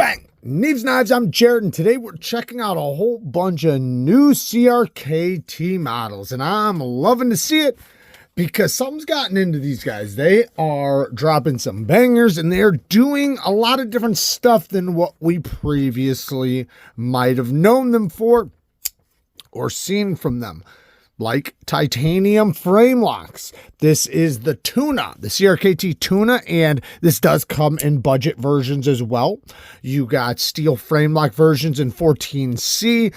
Bang! NEEVESKNIVES, I'm Jared, and today we're checking out a whole bunch of new CRKT models, and I'm loving to see it because something's gotten into these guys. They are dropping some bangers, and they're doing a lot of different stuff than what we previously might have known them for or seen from them. Like titanium frame locks. This is the Tuna, the CRKT Tuna, and this does come in budget versions as well. You got steel frame lock versions in 14C,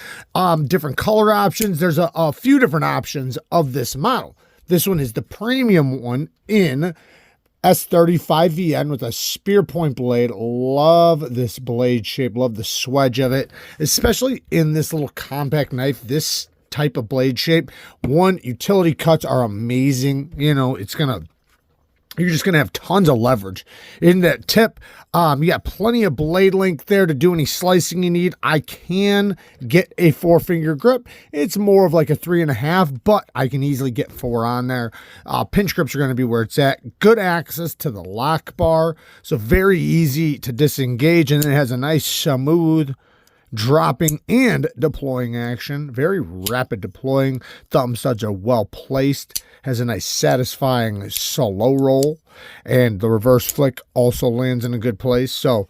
different color options. There's a few different options of this model. This one is the premium one in S35VN with a spear point blade. Love this blade shape, love the swedge of it, especially in this little compact knife. This type of blade shape. One, utility cuts are amazing. You know, you're just gonna have tons of leverage in that tip. You got plenty of blade length there to do any slicing you need. I can get a 4-finger grip. It's more of like a 3.5, but I can easily get 4 on there. Pinch grips are going to be where it's at. Good access to the lock bar, so very easy to disengage, and it has a nice smooth dropping and deploying action. Very rapid deploying. Thumb studs are well placed. Has a nice satisfying slow roll, and the reverse flick also lands in a good place. So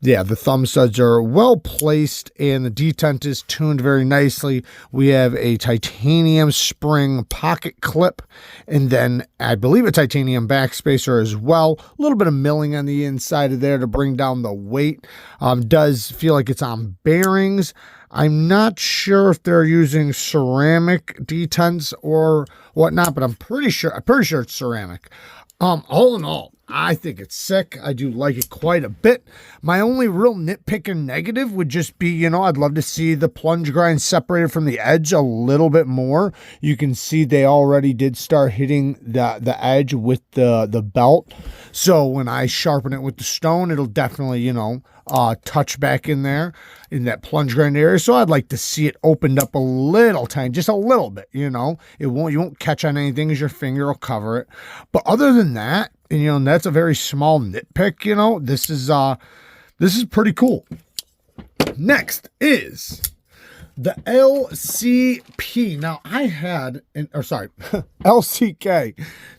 yeah, the thumb studs are well placed, and the detent is tuned very nicely. We have a titanium spring pocket clip, and then I believe a titanium backspacer as well. A little bit of milling on the inside of there to bring down the weight. Does feel like it's on bearings. I'm not sure if they're using ceramic detents or whatnot, but I'm pretty sure it's ceramic. All in all, I think it's sick. I do like it quite a bit. My only real nitpick and negative would just be, you know, I'd love to see the plunge grind separated from the edge a little bit more. You can see they already did start hitting the edge with the belt. So when I sharpen it with the stone, it'll definitely, you know, touch back in there in that plunge grind area. So I'd like to see it opened up a little tiny, just a little bit, you know. You won't catch on anything as your finger will cover it. But other than that, and, you know, that's a very small nitpick, you know. This is pretty cool. Next is the LCP. Now I had LCK.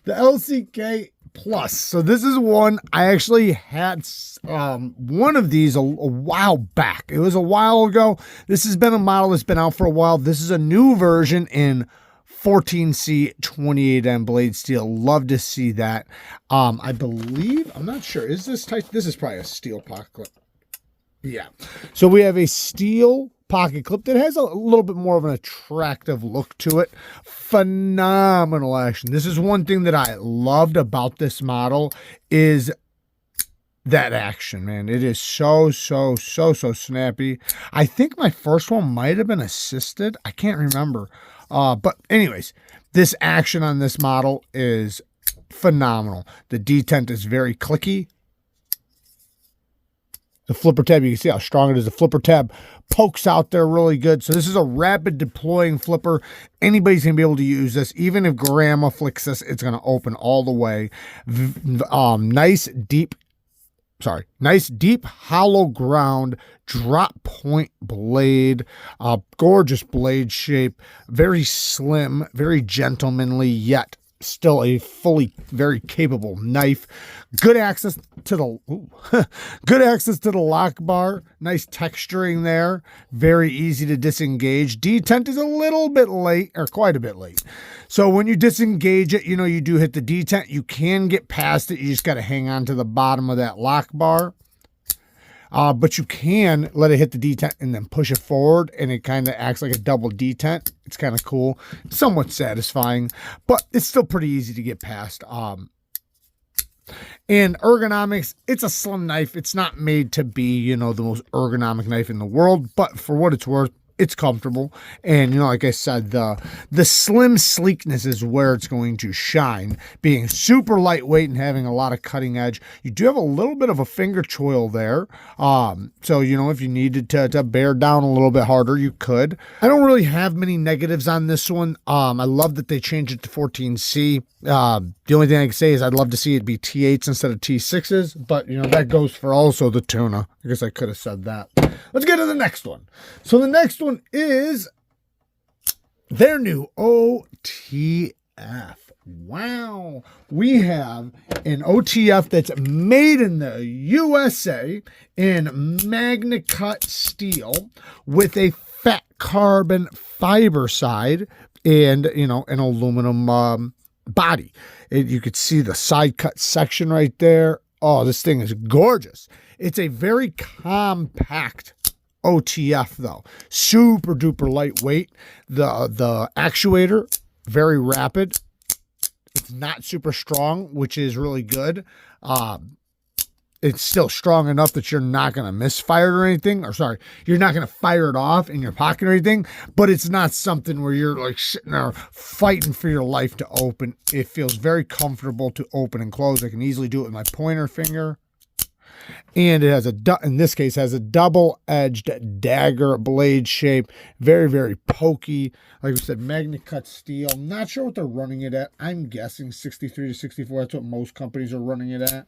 The LCK Plus. So this is one I actually had one of these a while back. It was a while ago. This has been a model that's been out for a while. This is a new version in 14C 28M blade steel. Love to see that. I believe, I'm not sure, is this type? This is probably a steel pocket clip. Yeah. So we have a steel pocket clip that has a little bit more of an attractive look to it. Phenomenal action. This is one thing that I loved about this model is that action, man. It is so snappy. I think my first one might have been assisted. I can't remember. But anyways, this action on this model is phenomenal. The detent is very clicky. The flipper tab, you can see how strong it is. The flipper tab pokes out there really good. So this is a rapid deploying flipper. Anybody's going to be able to use this. Even if grandma flicks this, it's going to open all the way. Nice deep hollow ground drop point blade. Gorgeous blade shape. Very slim, very gentlemanly, yet still a very capable knife. Good access to the good access to the lock bar. Nice texturing there. Very easy to disengage. Detent is a little bit late, or quite a bit late. So when you disengage it, you know, you do hit the detent. You can get past it. You just got to hang on to the bottom of that lock bar. But you can let it hit the detent and then push it forward, and it kind of acts like a double detent. It's kind of cool, somewhat satisfying, but it's still pretty easy to get past. And ergonomics, it's a slim knife. It's not made to be, you know, the most ergonomic knife in the world, but for what it's worth, it's comfortable. And, you know, like I said, the slim sleekness is where it's going to shine. Being super lightweight and having a lot of cutting edge. You do have a little bit of a finger choil there. So, you know, if you needed to bear down a little bit harder, you could. I don't really have many negatives on this one. I love that they changed it to 14C. The only thing I can say is I'd love to see it be T8s instead of T6s, but, you know, that goes for also the tuna. I guess I could have said that. Let's get to the next one. So the next one is their new OTF. Wow. We have an OTF that's made in the USA in Magna Cut steel with a fat carbon fiber side and, you know, an aluminum body. You could see the side cut section right there. Oh, this thing is gorgeous. It's a very compact OTF though. Super duper lightweight. The actuator, very rapid. It's not super strong, which is really good. It's still strong enough that you're not going to misfire it or anything. Or sorry, you're not going to fire it off in your pocket or anything. But it's not something where you're like sitting there fighting for your life to open. It feels very comfortable to open and close. I can easily do it with my pointer finger. And it has in this case, has a double-edged dagger blade shape. Very, very pokey. Like we said, Magna Cut steel. Not sure what they're running it at. I'm guessing 63 to 64. That's what most companies are running it at.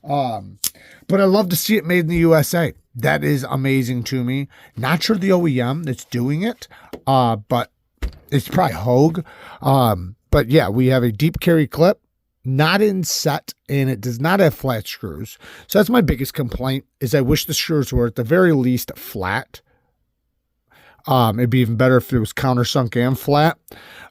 But I love to see it made in the USA. That is amazing to me. Not sure the OEM that's doing it, but it's probably Hogue. But yeah, we have a deep carry clip. Not in set, and it does not have flat screws. So that's my biggest complaint, is I wish the screws were at the very least flat. It'd be even better if it was countersunk and flat.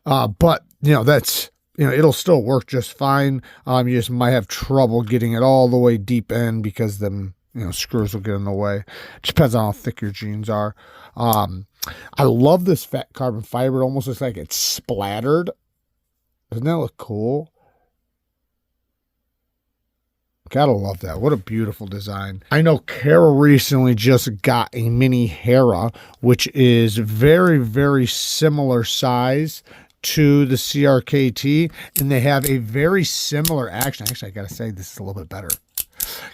But, you know, that's, you know, it'll still work just fine. You just might have trouble getting it all the way deep in because them, you know, screws will get in the way. It depends on how thick your jeans are. I love this fat carbon fiber. It almost looks like it's splattered. Doesn't that look cool? Gotta love that. What a beautiful design. I know Kara recently just got a mini Hera, which is very, very similar size to the CRKT, and they have a very similar action. Actually, I gotta say, this is a little bit better.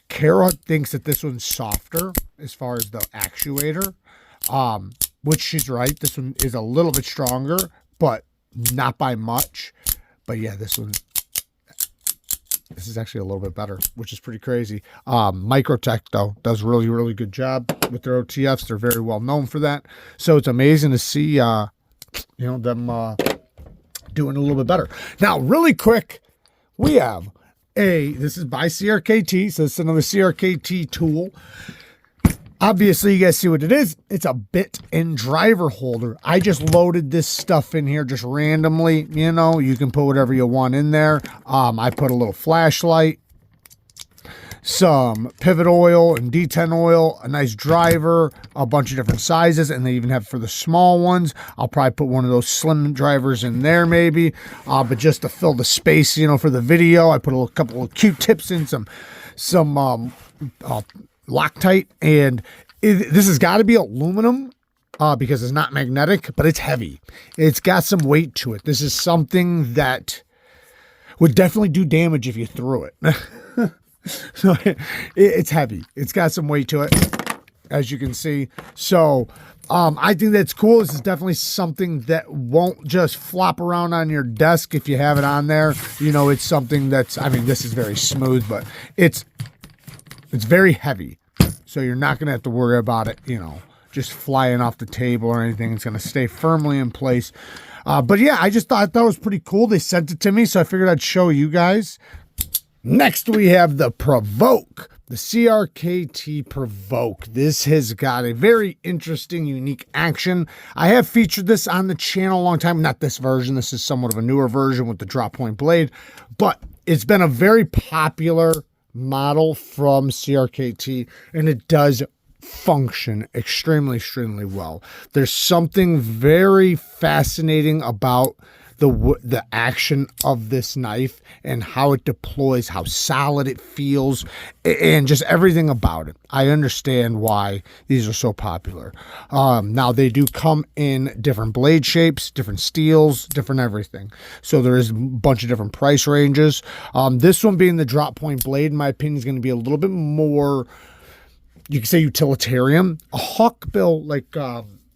Kara thinks that this one's softer as far as the actuator, which she's right. This one is a little bit stronger, but not by much. But yeah, this is actually a little bit better, which is pretty crazy. Microtech, though, does really, really good job with their OTFs. They're very well known for that. So it's amazing to see, you know, them doing a little bit better. Now, really quick, we have this is by CRKT, so it's another CRKT tool. Obviously, you guys see what it is. It's a bit and driver holder. I just loaded this stuff in here just randomly. You know, you can put whatever you want in there. I put a little flashlight, some pivot oil and D10 oil, a nice driver, a bunch of different sizes, and they even have for the small ones. I'll probably put one of those slim drivers in there maybe. But just to fill the space, you know, for the video, I put a couple of Q-tips in, some Loctite, and this has got to be aluminum because it's not magnetic, but it's heavy. It's got some weight to it. This is something that would definitely do damage if you threw it. So it's heavy. It's got some weight to it, as you can see. So I think that's cool. This is definitely something that won't just flop around on your desk if you have it on there. You know, it's something that's, I mean, this is very smooth, but it's very heavy. So you're not going to have to worry about it, you know, just flying off the table or anything. It's going to stay firmly in place. But yeah, I just thought that was pretty cool. They sent it to me, so I figured I'd show you guys. Next, we have the Provoke, the CRKT Provoke. This has got a very interesting, unique action. I have featured this on the channel a long time. Not this version. This is somewhat of a newer version with the drop point blade. But it's been a very popular model from CRKT, and it does function extremely, extremely well. There's something very fascinating about the action of this knife and how it deploys, how solid it feels, and just everything about it. I understand why these are so popular. Now they do come in different blade shapes, different steels, different everything. So there is a bunch of different price ranges. This one being the drop point blade, in my opinion, is going to be a little bit more, you can say, utilitarian. A hawkbill, like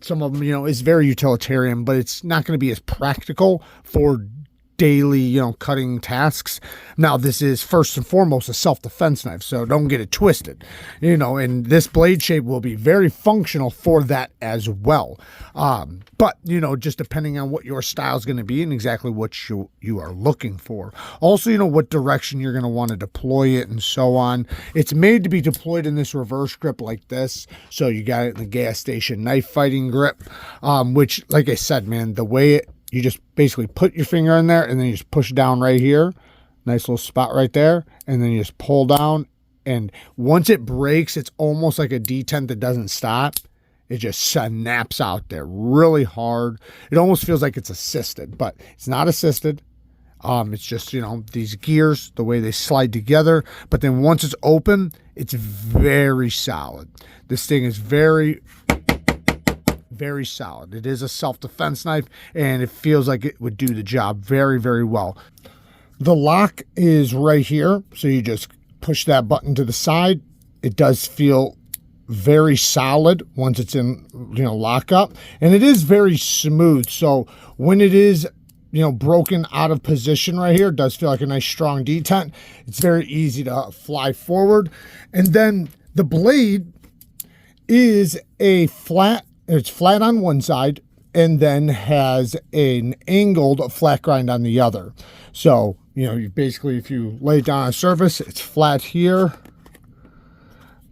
some of them, you know, is very utilitarian, but it's not going to be as practical for daily, you know, cutting tasks. Now, this is first and foremost a self-defense knife, so don't get it twisted, you know, and this blade shape will be very functional for that as well. But, you know, just depending on what your style is going to be and exactly what you are looking for. Also, you know, what direction you're going to want to deploy it and so on. It's made to be deployed in this reverse grip like this. So you got it in the gas station knife fighting grip, which, like I said, man, the way you just basically put your finger in there and then you just push down right here. Nice little spot right there. And then you just pull down. And once it breaks, it's almost like a detent that doesn't stop. It just snaps out there really hard. It almost feels like it's assisted, but it's not assisted. It's just, you know, these gears, the way they slide together. But then once it's open, it's very solid. This thing is very solid. It is a self-defense knife, and it feels like it would do the job very, very well. The lock is right here, so you just push that button to the side. It does feel very solid once it's in, you know, lockup, and it is very smooth. So when it is, you know, broken out of position right here, it does feel like a nice strong detent. It's very easy to fly forward. And then the blade is a flat, it's flat on one side and then has an angled flat grind on the other. So, you know, you basically, if you lay it down on a surface, it's flat here,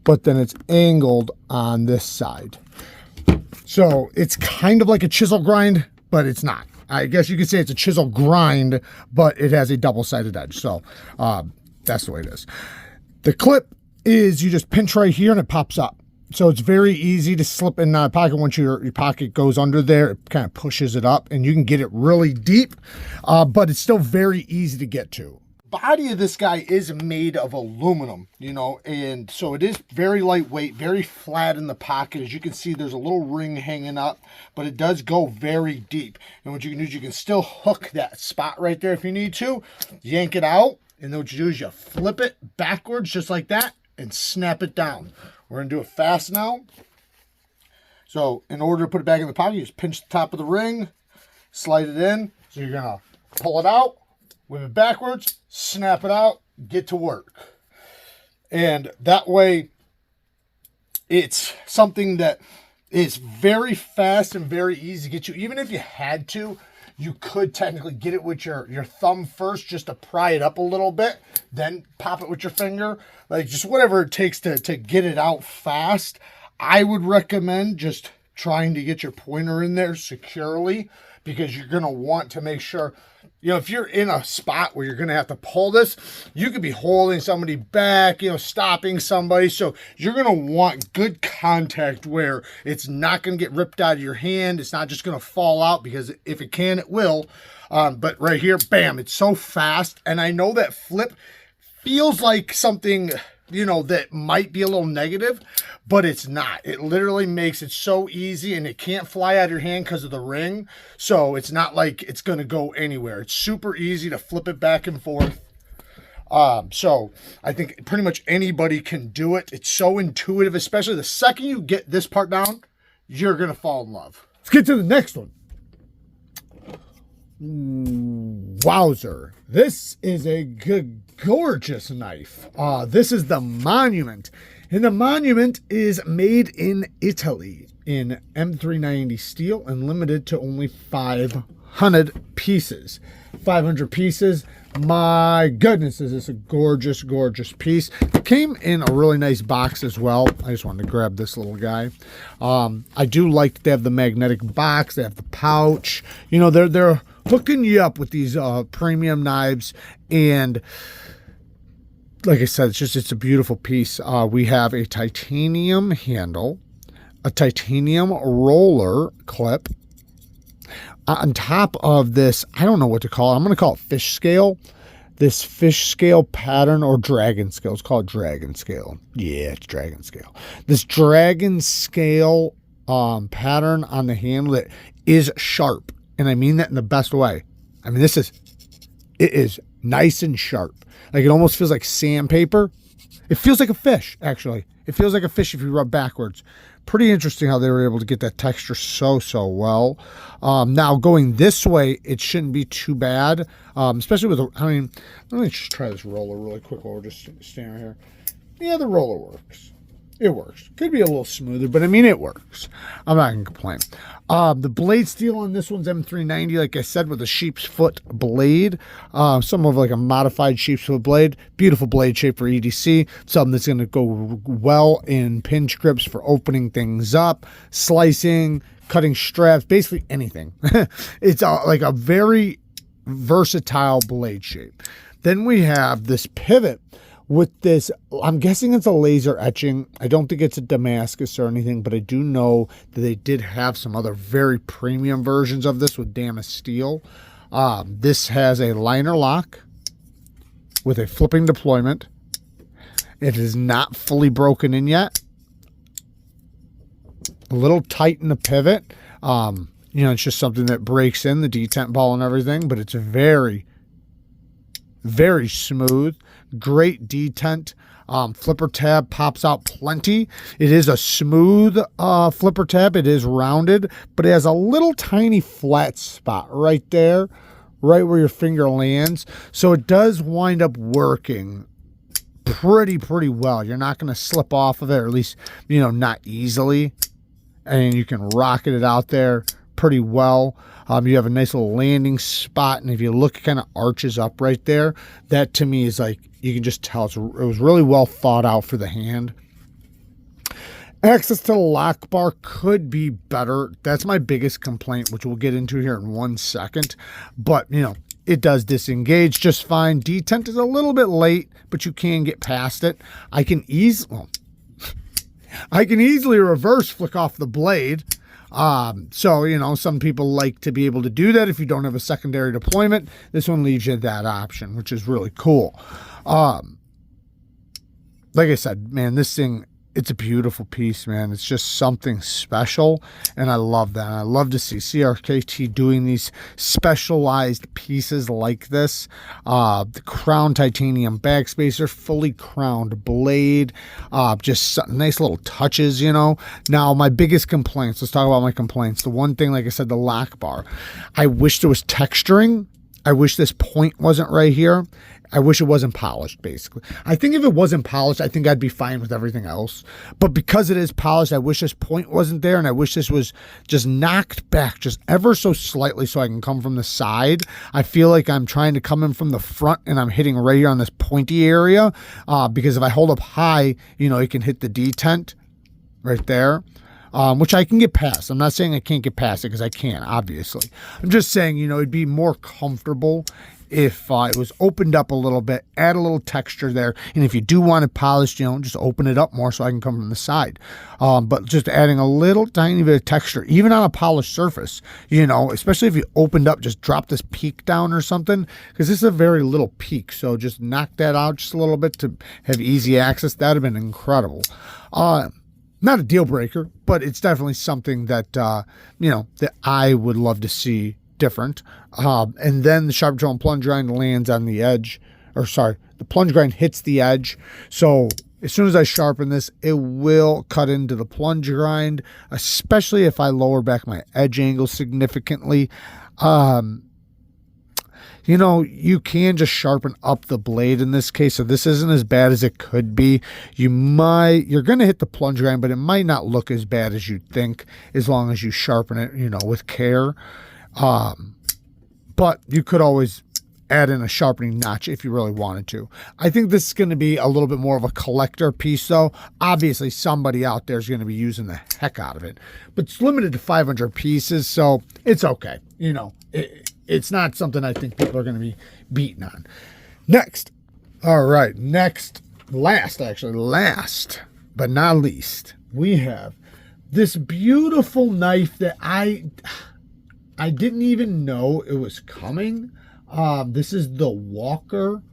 but then it's angled on this side. So it's kind of like a chisel grind, but it's not. I guess you could say it's a chisel grind, but it has a double-sided edge. So that's the way it is. The clip is, you just pinch right here and it pops up. So it's very easy to slip in a pocket. Once your pocket goes under there, it kind of pushes it up and you can get it really deep, but it's still very easy to get to. Body of this guy is made of aluminum, you know, and so it is very lightweight, very flat in the pocket. As you can see, there's a little ring hanging up, but it does go very deep. And what you can do is you can still hook that spot right there if you need to, yank it out, and then what you do is you flip it backwards just like that and snap it down. We're going to do it fast now. So in order to put it back in the pocket, you just pinch the top of the ring, slide it in. So you're going to pull it out, whip it backwards, snap it out, get to work. And that way, it's something that is very fast and very easy to get you. Even if you had to, you could technically get it with your thumb first just to pry it up a little bit, then pop it with your finger. Like, just whatever it takes to get it out fast. I would recommend just trying to get your pointer in there securely, because you're going to want to make sure, you know, if you're in a spot where you're going to have to pull this, you could be holding somebody back, you know, stopping somebody. So you're going to want good contact where it's not going to get ripped out of your hand. It's not just going to fall out, because if it can, it will. But right here, bam, it's so fast. And I know that flip feels like something, you know, that might be a little negative, but it's not. It literally makes it so easy, and it can't fly out of your hand because of the ring. So it's not like it's going to go anywhere. It's super easy to flip it back and forth. So I think pretty much anybody can do it. It's so intuitive, especially the second you get this part down, you're going to fall in love. Let's get to the next one. Wowzer. This is a gorgeous knife. This is the Monument. And the Monument is made in Italy in M390 steel and limited to only 500 pieces. 500 pieces. My goodness, is this a gorgeous, gorgeous piece. It came in a really nice box as well. I just wanted to grab this little guy. I do like that they have the magnetic box. They have the pouch. You know, they're hooking you up with these premium knives. And like I said, it's a beautiful piece. We have a titanium handle, a titanium roller clip, On top of this, I don't know what to call it. I'm going to call it fish scale. This fish scale pattern, or dragon scale. Let's call it dragon scale. Yeah, it's dragon scale. This dragon scale pattern on the handle that is sharp. And I mean that in the best way. I mean, it is nice and sharp. Like, it almost feels like sandpaper. It feels like a fish, actually. It feels like a fish if you rub backwards. Pretty interesting how they were able to get that texture so well. Now, going this way, it shouldn't be too bad, especially with, let me just try this roller really quick while we're just standing here. Yeah, the roller works. It works. Could be a little smoother, but I mean, it works. I'm not going to complain. The blade steel on this one's M390, like I said, with a sheep's foot blade. Some of like a modified sheep's foot blade. Beautiful blade shape for EDC. Something that's going to go well in pinch grips for opening things up, slicing, cutting straps, basically anything. It's like a very versatile blade shape. Then we have this pivot with this, I'm guessing it's a laser etching. I don't think it's a Damascus or anything, but I do know that they did have some other very premium versions of this with Damascus steel. This has a liner lock with a flipping deployment. It is not fully broken in yet. A little tight in the pivot. It's just something that breaks in the detent ball and everything, but it's very, very smooth. Great detent. Flipper tab pops out plenty. It is a smooth flipper tab. It is rounded, but it has a little tiny flat spot right there, right where your finger lands. So it does wind up working pretty well. You're not going to slip off of it, or at least, not easily. And you can rocket it out there pretty well. You have a nice little landing spot, and if you look, it kind of arches up right there. That to me is like, you can just tell it was really well thought out for the hand. Access to the lock bar could be better. That's my biggest complaint, which we'll get into here in 1 second. But, it does disengage just fine. Detent is a little bit late, but you can get past it. I can easily reverse flick off the blade. Some people like to be able to do that if you don't have a secondary deployment. This one leaves you that option, which is really cool. Like I said, man, this thing, it's a beautiful piece, man. It's just something special, and I love that. I love to see CRKT doing these specialized pieces like this. The crown titanium backspacer, fully crowned blade, just nice little touches, Now, my biggest complaints, let's talk about my complaints. The one thing, like I said, the lock bar. I wish there was texturing. I wish this point wasn't right here. I wish it wasn't polished, basically. I think if it wasn't polished, I think I'd be fine with everything else. But because it is polished, I wish this point wasn't there, and I wish this was just knocked back just ever so slightly so I can come from the side. I feel like I'm trying to come in from the front, and I'm hitting right here on this pointy area, because if I hold up high, it can hit the detent right there. Which I can get past. I'm not saying I can't get past it, because I can, obviously. I'm just saying, it'd be more comfortable if it was opened up a little bit, add a little texture there. And if you do want it polished, just open it up more so I can come from the side. But just adding a little tiny bit of texture, even on a polished surface, especially if you opened up, just drop this peak down or something, because this is a very little peak. So just knock that out just a little bit to have easy access. That would have been incredible. Not a deal breaker, but it's definitely something that, that I would love to see different. And then the sharp drill and plunge grind lands on the edge, the plunge grind hits the edge. So as soon as I sharpen this, it will cut into the plunge grind, especially if I lower back my edge angle significantly. You can just sharpen up the blade in this case, so this isn't as bad as it could be. You're going to hit the plunge grind, but it might not look as bad as you think as long as you sharpen it, with care. But you could always add in a sharpening notch if you really wanted to. I think this is going to be a little bit more of a collector piece, though. Obviously, somebody out there is going to be using the heck out of it. But it's limited to 500 pieces, so it's okay. It's not something I think people are going to be beaten on. Last but not least, we have this beautiful knife that I I didn't even know it was coming. This is the Walker,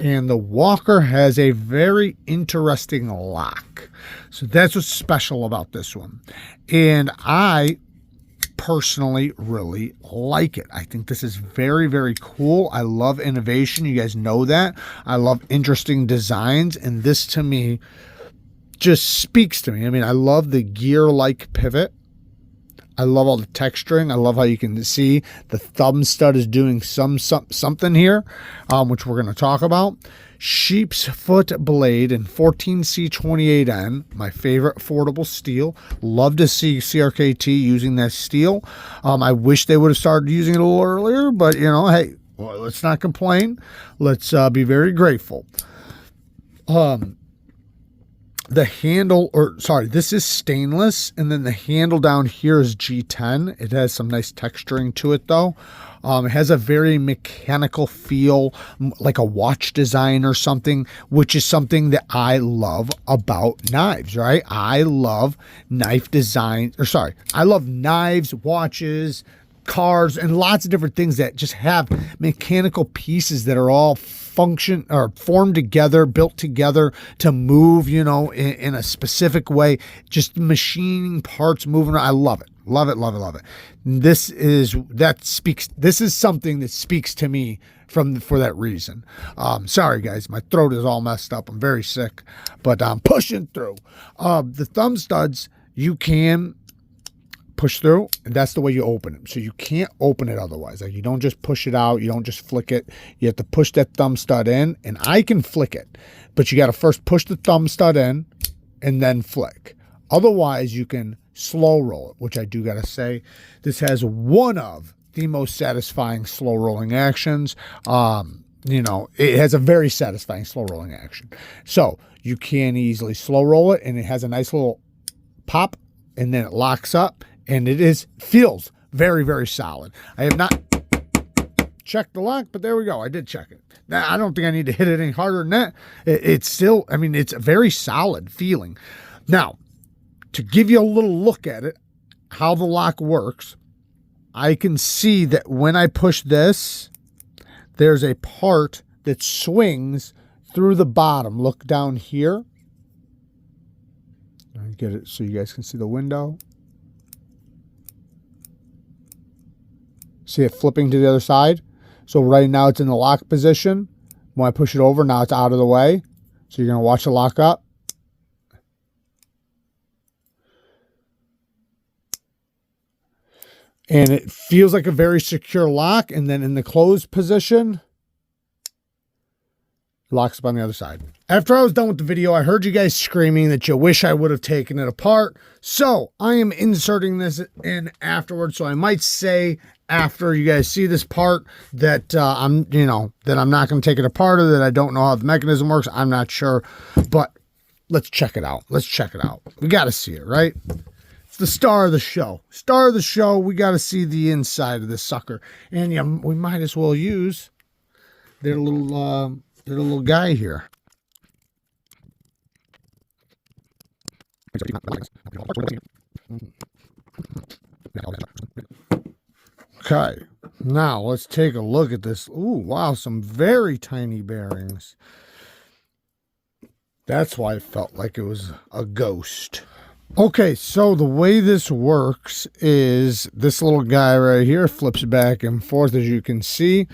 and the Walker has a very interesting lock. So that's what's special about this one. And I personally really like it. I think this is very, very cool. I love innovation. You guys know that. I love interesting designs, and this to me just speaks to me. I mean, I love the gear-like pivot. I love all the texturing. I love how you can see the thumb stud is doing something here, which we're going to talk about. Sheep's foot blade in 14C28N, my favorite affordable steel. Love to see CRKT using that steel. I wish they would have started using it a little earlier, but you know, hey, well, let's not complain. Let's be very grateful. The handle, or sorry, this is stainless, and then the handle down here is G10. It has some nice texturing to it though. It has a very mechanical feel, like a watch design or something, which is something that I love about knives, right? I love knife design, or sorry, I love knives, watches, cars, and lots of different things that just have mechanical pieces that are all function or formed together, built together to move, you know, in a specific way, just machining parts moving around. I love it. Love it, love it, love it. This is something that speaks to me for that reason. Sorry guys, my throat is all messed up. I'm very sick, but I'm pushing through. The thumb studs, you can push through, and that's the way you open them. So you can't open it otherwise. Like, you don't just push it out, you don't just flick it. You have to push that thumb stud in, and I can flick it, but you got to first push the thumb stud in and then flick. Otherwise, you can slow roll it, which I do got to say, this has one of the most satisfying slow rolling actions. You know, it has a very satisfying slow rolling action. So you can easily slow roll it, and it has a nice little pop, and then it locks up. And it feels very, very solid. I have not checked the lock, but there we go. I did check it. Now, I don't think I need to hit it any harder than that. It's still, I mean, it's a very solid feeling. Now, to give you a little look at it, how the lock works, I can see that when I push this, there's a part that swings through the bottom. Look down here. Let me get it so you guys can see the window. See it flipping to the other side? So right now it's in the lock position. When I push it over, now it's out of the way. So you're going to watch it lock up. And it feels like a very secure lock. And then in the closed position, it locks up on the other side. After I was done with the video, I heard you guys screaming that you wish I would have taken it apart. So I am inserting this in afterwards. So I might say, after you guys see this part, that I'm not going to take it apart, or that I don't know how the mechanism works. I'm not sure, but let's check it out. Let's check it out. We got to see it, right? It's the star of the show. Star of the show. We got to see the inside of this sucker, and yeah, we might as well use their little guy here. Okay, now let's take a look at this. Ooh, wow, some very tiny bearings. That's why it felt like it was a ghost. Okay, so the way this works is this little guy right here flips back and forth, as you can see,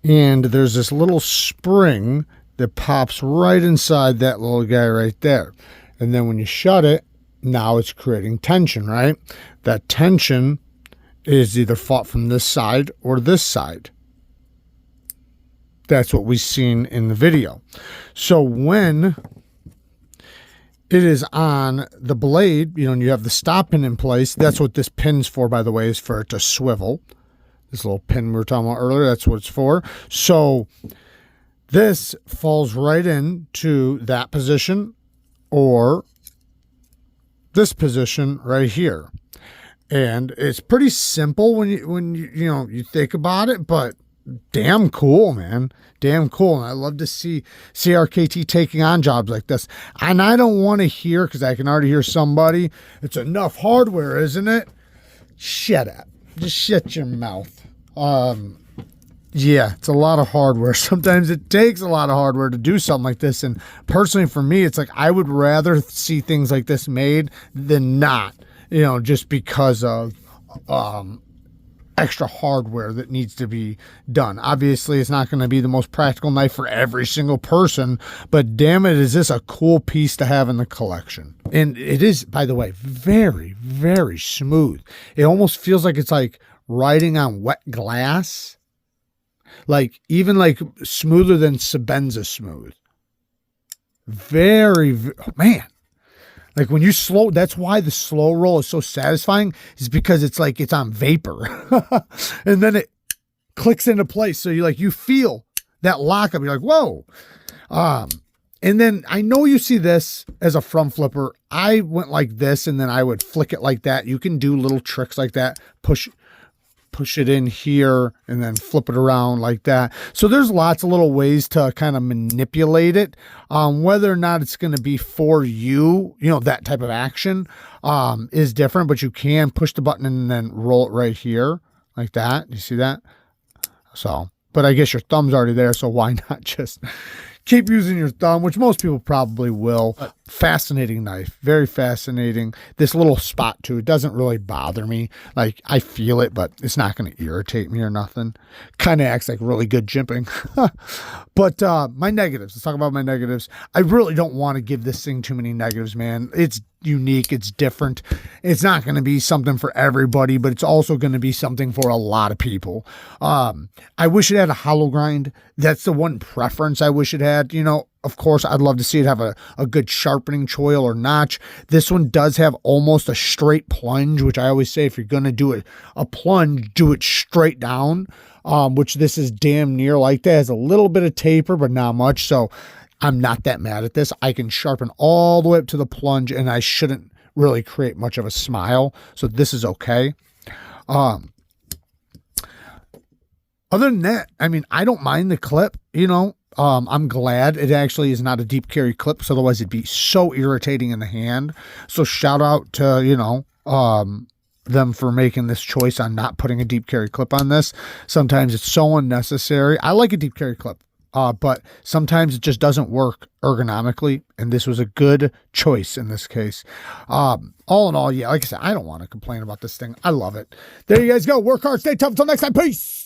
and there's this little spring that pops right inside that little guy right there. And then when you shut it, now it's creating tension, right? That tension is either fought from this side or this side. That's what we've seen in the video. So when it is on the blade, you know, and you have the stop pin in place, that's what this pin's for, by the way, is for it to swivel. This little pin we were talking about earlier, that's what it's for. So this falls right into that position or this position right here. And it's pretty simple when you think about it, but damn cool, man. Damn cool. And I love to see CRKT taking on jobs like this. And I don't want to hear, because I can already hear somebody, it's enough hardware, isn't it? Shut up. just shut your mouth. Yeah, it's a lot of hardware. Sometimes it takes a lot of hardware to do something like this. And personally, for me, it's like I would rather see things like this made than not, you know, just because of extra hardware that needs to be done. Obviously, it's not going to be the most practical knife for every single person, but damn it, is this a cool piece to have in the collection. And it is, by the way, very, very smooth. It almost feels like it's like riding on wet glass. Like, even like smoother than Sebenza smooth. Very, man. Like when you slow, that's why the slow roll is so satisfying, is because it's like it's on vapor. And then it clicks into place. So you feel that lockup. You're like, whoa. And then I know you see this as a front flipper. I went like this and then I would flick it like that. You can do little tricks like that. Push it in here and then flip it around like that. So there's lots of little ways to kind of manipulate it. Whether or not it's going to be for you, you know, that type of action is different, but you can push the button and then roll it right here like that. You see that? So, but I guess your thumb's already there. So why not just keep using your thumb, which most people probably will. Fascinating knife. Very fascinating. This little spot too, it doesn't really bother me. Like I feel it, but it's not going to irritate me or nothing. Kind of acts like really good jimping. But my negatives. Let's talk about my negatives. I really don't want to give this thing too many negatives, man. It's unique. It's different. It's not going to be something for everybody, but it's also going to be something for a lot of people. I wish it had a hollow grind. That's the one preference I wish it had. You know, of course, I'd love to see it have a good sharpening choil or notch. This one does have almost a straight plunge, which I always say if you're going to do a plunge, do it straight down, which this is damn near like that. It has a little bit of taper, but not much. So I'm not that mad at this. I can sharpen all the way up to the plunge and I shouldn't really create much of a smile. So this is okay. Other than that, I mean, I don't mind the clip, you know. I'm glad it actually is not a deep carry clip, so otherwise it'd be so irritating in the hand. So shout out to, you know, them for making this choice on not putting a deep carry clip on this. Sometimes it's so unnecessary. I like a deep carry clip, but sometimes it just doesn't work ergonomically, and this was a good choice in this case. All in all, yeah, like I said, I don't want to complain about this thing. I love it. There you guys go. Work hard, stay tough. Until next time, peace.